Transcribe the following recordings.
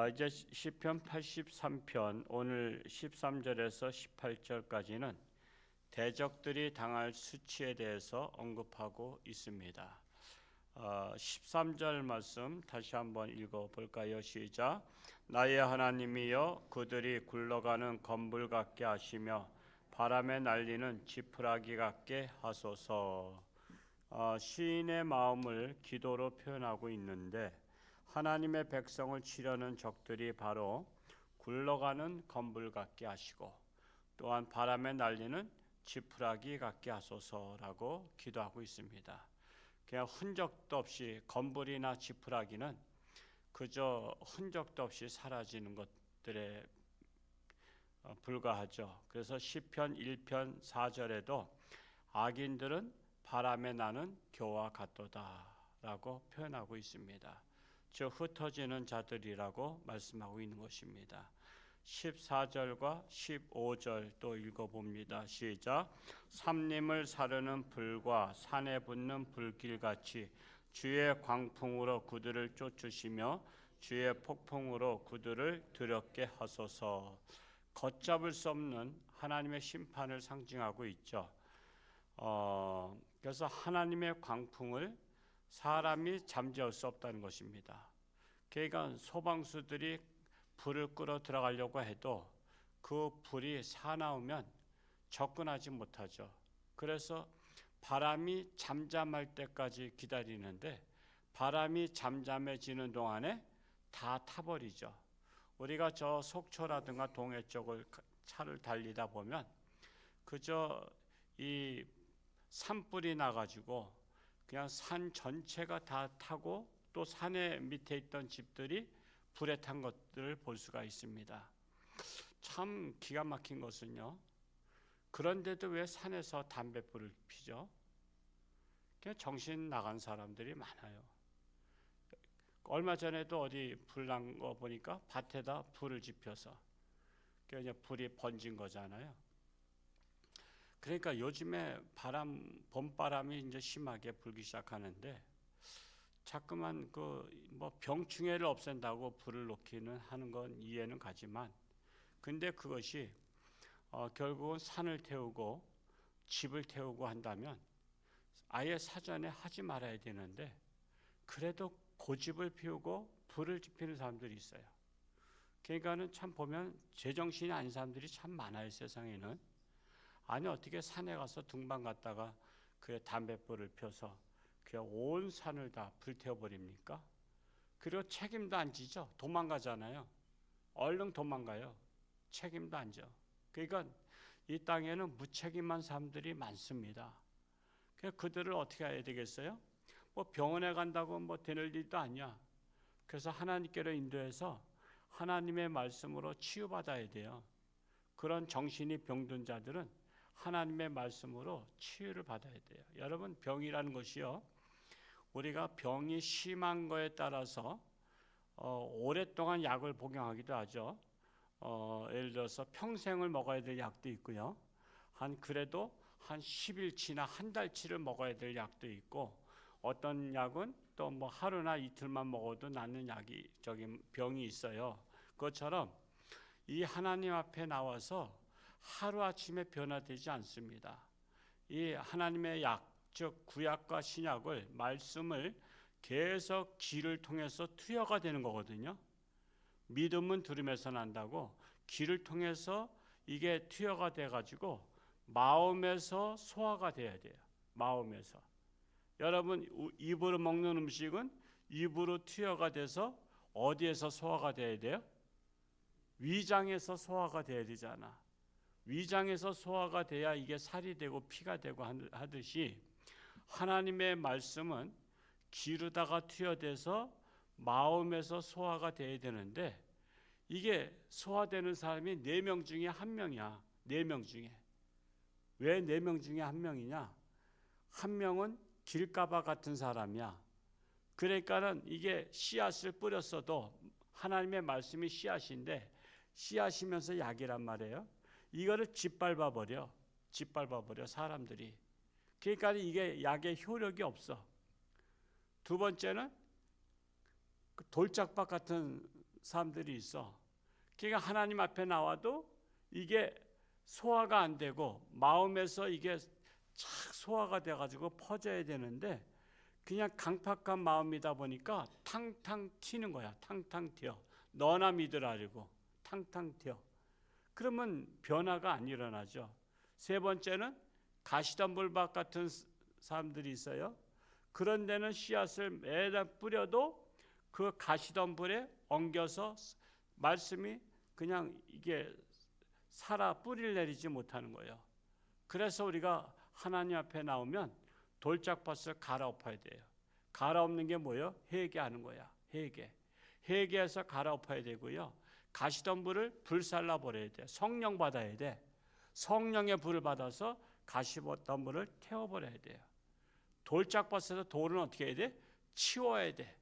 이제 시편 83편 오늘 13절에서 18절까지는 대적들이 당할 수치에 대해서 언급하고 있습니다. 13절 말씀 다시 한번 읽어볼까요? 시작. 나의 하나님이여 그들이 굴러가는 건불 같게 하시며 바람에 날리는 지푸라기 같게 하소서. 시인의 마음을 기도로 표현하고 있는데 하나님의 백성을 치려는 적들이 바로 굴러가는 건불 같게 하시고 또한 바람에 날리는 지푸라기 같게 하소서라고 기도하고 있습니다. 그냥 흔적도 없이 건불이나 지푸라기는 그저 흔적도 없이 사라지는 것들에 불과하죠. 그래서 시편 1편 4절에도 악인들은 바람에 나는 겨와 같도다라고 표현하고 있습니다. 즉 흩어지는 자들이라고 말씀하고 있는 것입니다. 14절과 15절 또 읽어봅니다. 시작. 삼림을 사르는 불과 산에 붙는 불길같이 주의 광풍으로 그들을 쫓으시며 주의 폭풍으로 그들을 두렵게 하소서. 걷잡을 수 없는 하나님의 심판을 상징하고 있죠. 그래서 하나님의 광풍을 사람이 잠재울 수 없다는 것입니다. 그러니까 소방수들이 불을 끌어 들어가려고 해도 그 불이 사나우면 접근하지 못하죠. 그래서 바람이 잠잠할 때까지 기다리는데 바람이 잠잠해지는 동안에 다 타버리죠. 우리가 저 속초라든가 동해 쪽을 차를 달리다 보면 그저 이 산불이 나가지고 그냥 산 전체가 다 타고 또 산의 밑에 있던 집들이 불에 탄 것들을 볼 수가 있습니다. 참 기가 막힌 것은요. 그런데도 왜 산에서 담뱃불을 피죠? 그냥 정신 나간 사람들이 많아요. 얼마 전에도 어디 불 난 거 보니까 밭에다 불을 지펴서 그냥 불이 번진 거잖아요. 그러니까 요즘에 봄바람이 이제 심하게 불기 시작하는데 자꾸만 병충해를 없앤다고 불을 놓기는 하는 건 이해는 가지만 근데 그것이 결국은 산을 태우고 집을 태우고 한다면 아예 사전에 하지 말아야 되는데 그래도 고집을 피우고 불을 지피는 사람들이 있어요. 그러니까는 참 보면 제정신이 아닌 사람들이 참 많아요. 세상에는. 아니 어떻게 산에 가서 등반 갔다가 그 담뱃불을 펴서 그냥 온 산을 다 불태워 버립니까? 그리고 책임도 안 지죠. 도망가잖아요. 얼른 도망가요. 책임도 안 져. 그러니까 이 땅에는 무책임한 사람들이 많습니다. 그들을 어떻게 해야 되겠어요? 병원에 간다고 되는 일도 아니야. 그래서 하나님께로 인도해서 하나님의 말씀으로 치유받아야 돼요. 그런 정신이 병든 자들은 하나님의 말씀으로 치유를 받아야 돼요. 여러분 병이라는 것이요. 우리가 병이 심한 거에 따라서 오랫동안 약을 복용하기도 하죠. 예를 들어서 평생을 먹어야 될 약도 있고요. 그래도 한 10일치나 한 달치를 먹어야 될 약도 있고 어떤 약은 또 하루나 이틀만 먹어도 낫는 병이 있어요. 그것처럼 이 하나님 앞에 나와서 하루아침에 변화되지 않습니다. 이 하나님의 약, 즉 구약과 신약을 말씀을 계속 귀를 통해서 투여가 되는 거거든요. 믿음은 들음에서 난다고 귀를 통해서 이게 투여가 돼가지고 마음에서 소화가 돼야 돼요. 마음에서. 여러분 입으로 먹는 음식은 입으로 투여가 돼서 어디에서 소화가 돼야 돼요? 위장에서 소화가 돼야 되잖아. 위장에서 소화가 돼야 이게 살이 되고 피가 되고 하듯이 하나님의 말씀은 귀로다가 투여돼서 마음에서 소화가 돼야 되는데 이게 소화되는 사람이 4명 중에 1명이야. 4명 중에. 왜 4명 중에 1명이냐? 1명은 길가바 같은 사람이야. 그러니까는 이게 씨앗을 뿌렸어도 하나님의 말씀이 씨앗인데 씨앗이면서 약이란 말이에요. 이거를 짓밟아 버려 사람들이. 그러니까 이게 약의 효력이 없어. 두 번째는 돌짝박 같은 사람들이 있어. 그러니까 하나님 앞에 나와도 이게 소화가 안 되고 마음에서 이게 착 소화가 돼가지고 퍼져야 되는데 그냥 강팍한 마음이다 보니까 탕탕 튀는 거야. 탕탕 튀어. 너나 믿으라고 탕탕 튀어. 그러면 변화가 안 일어나죠. 세 번째는 가시덤불밭 같은 사람들이 있어요. 그런 데는 씨앗을 매달 뿌려도 그 가시덤불에 엉겨서 말씀이 그냥 이게 살아 뿌리를 내리지 못하는 거예요. 그래서 우리가 하나님 앞에 나오면 돌짝밭을 갈아엎어야 돼요. 갈아엎는 게 뭐예요? 회개하는 거야. 회개해서 갈아엎어야 되고요. 가시덤불을 불살라 버려야 돼. 성령 받아야 돼. 성령의 불을 받아서 가시덤불을 태워버려야 돼요. 돌짝밭에서 돌은 어떻게 해야 돼? 치워야 돼.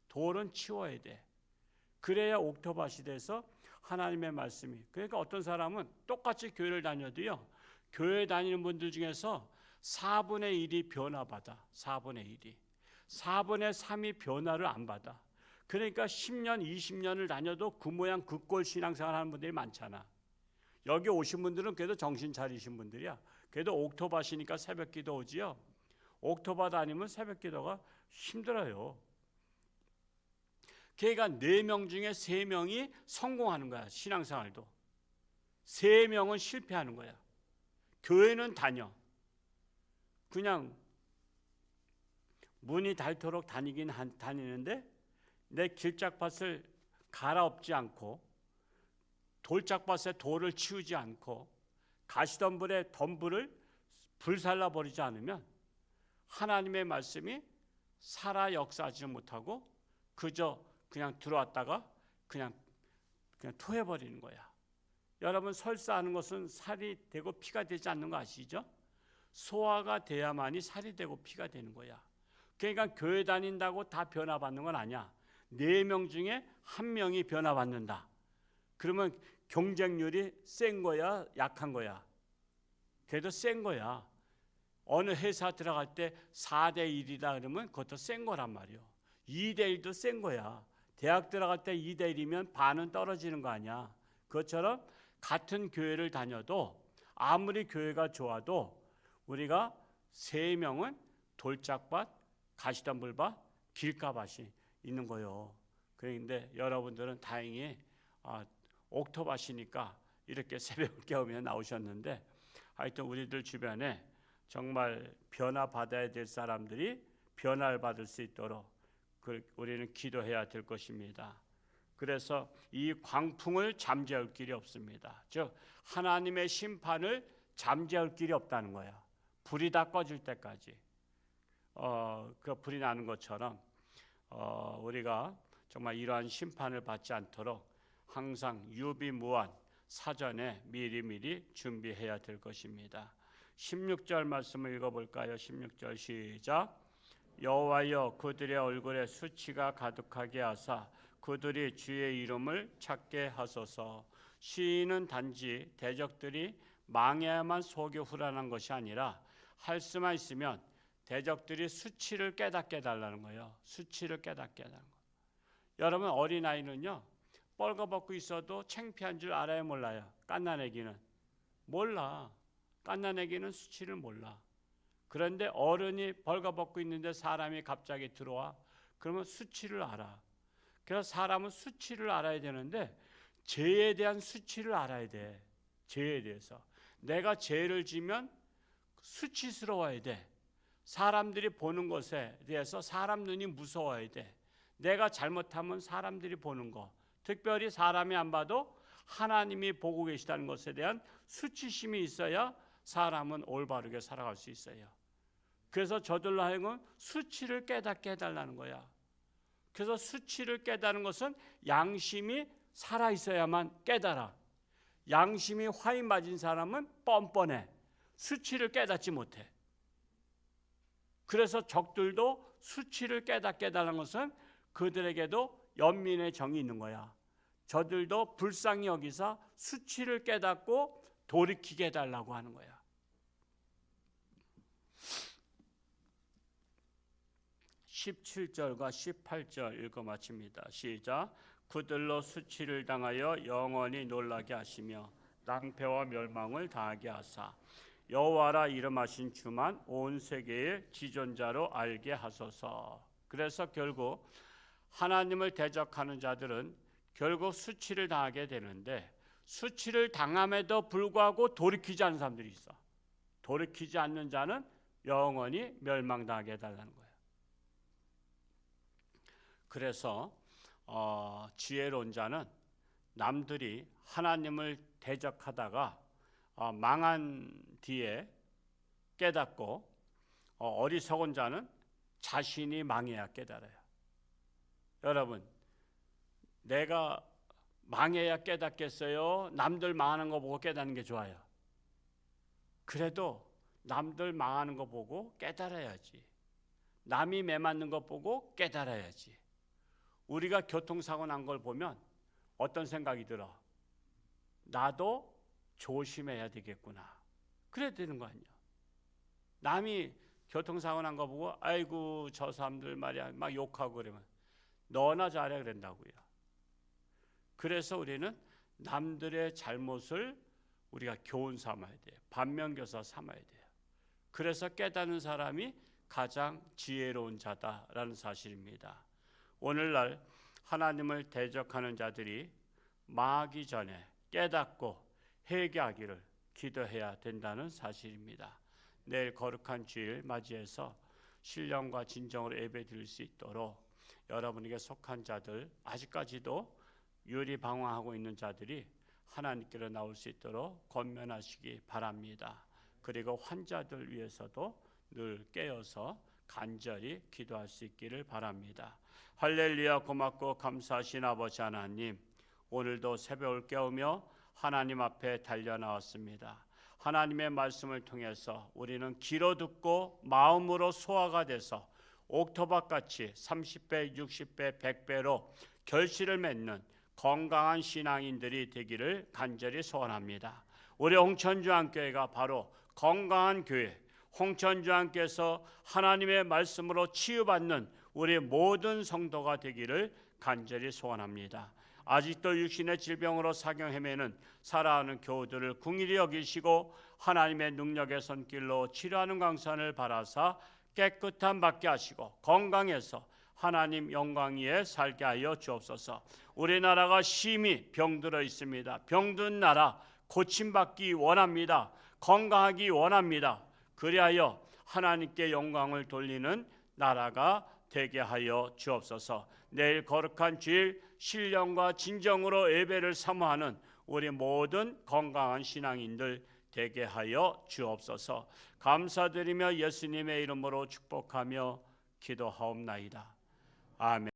돌은 치워야 돼. 그래야 옥토밭이 돼서 하나님의 말씀이. 그러니까 어떤 사람은 똑같이 교회를 다녀도요, 교회 다니는 분들 중에서 4분의 1이 변화받아. 4분의 1이. 4분의 3이 변화를 안 받아. 그러니까 10년, 20년을 다녀도 그 모양 그 꼴 신앙생활 하는 분들이 많잖아. 여기 오신 분들은 그래도 정신 차리신 분들이야. 그래도 옥토밭이니까 새벽 기도 오지요. 옥토밭 아니면 새벽 기도가 힘들어요. 걔가 4명 중에 3명이 성공하는 거야. 신앙생활도. 3명은 실패하는 거야. 교회는 다녀. 그냥 문이 닳도록 다니긴 다니는데 내 길짝밭을 갈아엎지 않고 돌짝밭에 돌을 치우지 않고 가시덤불에 덤불을 불살라 버리지 않으면 하나님의 말씀이 살아 역사하지 못하고 그저 그냥 들어왔다가 그냥 토해버리는 거야. 여러분, 설사하는 것은 살이 되고 피가 되지 않는 거 아시죠? 소화가 돼야만이 살이 되고 피가 되는 거야. 그러니까 교회 다닌다고 다 변화받는 건 아니야. 4명 중에 1명이 변화받는다. 그러면 경쟁률이 센 거야, 약한 거야? 그래도 센 거야. 어느 회사 들어갈 때 4대 1이다 그러면 그것도 센 거란 말이요. 2대 1도 센 거야. 대학 들어갈 때 2대 1이면 반은 떨어지는 거 아니야. 그것처럼 같은 교회를 다녀도 아무리 교회가 좋아도 우리가 3명은 돌짝밭, 가시덤불밭, 길가밭이 있는 거예요. 그런데 여러분들은 다행히 옥토밭이니까 이렇게 새벽에 오면 나오셨는데, 하여튼 우리들 주변에 정말 변화 받아야 될 사람들이 변화를 받을 수 있도록 우리는 기도해야 될 것입니다. 그래서 이 광풍을 잠재울 길이 없습니다. 즉 하나님의 심판을 잠재울 길이 없다는 거야. 불이 다 꺼질 때까지. 그 불이 나는 것처럼 우리가 정말 이러한 심판을 받지 않도록 항상 유비무환 사전에 미리미리 준비해야 될 것입니다. 16절 말씀을 읽어볼까요? 16절 시작. 여호와여, 그들의 얼굴에 수치가 가득하게 하사 그들이 주의 이름을 찾게 하소서. 시인은 단지 대적들이 망해야만 속이 후련한 것이 아니라 할 수만 있으면 대적들이 수치를 깨닫게 해달라는 거예요. 수치를 깨닫게 해달라는 거예요. 여러분, 어린아이는요, 뻘거벗고 있어도 창피한 줄 알아요, 몰라요? 갓난아기는 몰라. 갓난아기는 수치를 몰라. 그런데 어른이 벌거벗고 있는데 사람이 갑자기 들어와, 그러면 수치를 알아. 그래서 사람은 수치를 알아야 되는데 죄에 대한 수치를 알아야 돼. 죄에 대해서. 내가 죄를 지면 수치스러워야 돼. 사람들이 보는 것에 대해서 사람 눈이 무서워야 돼. 내가 잘못하면 사람들이 보는 거, 특별히 사람이 안 봐도 하나님이 보고 계시다는 것에 대한 수치심이 있어야 사람은 올바르게 살아갈 수 있어요. 그래서 저들로 하여금 수치를 깨닫게 해달라는 거야. 그래서 수치를 깨달은 것은 양심이 살아있어야만 깨달아. 양심이 화인 맞은 사람은 뻔뻔해. 수치를 깨닫지 못해. 그래서 적들도 수치를 깨닫게 해달라는 것은 그들에게도 연민의 정이 있는 거야. 저들도 불쌍히 여기서 수치를 깨닫고 돌이키게 해달라고 하는 거야. 17절과 18절 읽어 마칩니다. 시작. 그들로 수치를 당하여 영원히 놀라게 하시며 낭패와 멸망을 당하게 하사 여호와라 이름하신 주만 온 세계의 지존자로 알게 하소서. 그래서 결국 하나님을 대적하는 자들은 결국 수치를 당하게 되는데, 수치를 당함에도 불구하고 돌이키지 않는 사람들이 있어. 돌이키지 않는 자는 영원히 멸망당하게 해달라는 거예요. 그래서 지혜로운 자는 남들이 하나님을 대적하다가 망한 뒤에 깨닫고, 어리석은 자는 자신이 망해야 깨달아요. 여러분, 내가 망해야 깨닫겠어요? 남들 망하는 거 보고 깨닫는 게 좋아요? 그래도 남들 망하는 거 보고 깨달아야지. 남이 매 맞는 거 보고 깨달아야지. 우리가 교통사고 난 걸 보면 어떤 생각이 들어? 나도 조심해야 되겠구나. 그래야 되는 거 아니야. 남이 교통사고 난 거 보고 아이고 저 사람들 말이야 막 욕하고 그러면 너나 잘해 그런다고요. 그래서 우리는 남들의 잘못을 우리가 교훈 삼아야 돼요. 반면교사 삼아야 돼요. 그래서 깨닫는 사람이 가장 지혜로운 자다라는 사실입니다. 오늘날 하나님을 대적하는 자들이 망하기 전에 깨닫고 회개하기를 기도해야 된다는 사실입니다. 내일 거룩한 주일 맞이해서 신령과 진정으로 예배드릴 수 있도록 여러분에게 속한 자들, 아직까지도 유리방황하고 있는 자들이 하나님께로 나올 수 있도록 권면하시기 바랍니다. 그리고 환자들 위해서도 늘 깨어서 간절히 기도할 수 있기를 바랍니다. 할렐루야. 고맙고 감사하신 아버지 하나님, 오늘도 새벽을 깨우며 하나님 앞에 달려나왔습니다. 하나님의 말씀을 통해서 우리는 귀로 듣고 마음으로 소화가 돼서 옥토밭같이 30배, 60배, 100배로 결실을 맺는 건강한 신앙인들이 되기를 간절히 소원합니다. 우리 홍천주안교회가 바로 건강한 교회, 홍천주안께서 하나님의 말씀으로 치유받는 우리 모든 성도가 되기를 간절히 소원합니다. 아직도 육신의 질병으로 사경 헤매는 살아가는 교우들을 긍휼히 여기시고 하나님의 능력의 손길로 치료하는 강산을 바라사 깨끗함 받게 하시고 건강해서 하나님 영광 위에 살게 하여 주옵소서. 우리나라가 심히 병들어 있습니다. 병든 나라 고침받기 원합니다. 건강하기 원합니다. 그리하여 하나님께 영광을 돌리는 나라가 되게 하여 주옵소서. 내일 거룩한 주일 신령과 진정으로 예배를 사모하는 우리 모든 건강한 신앙인들 되게 하여 주옵소서. 감사드리며 예수님의 이름으로 축복하며 기도하옵나이다. 아멘.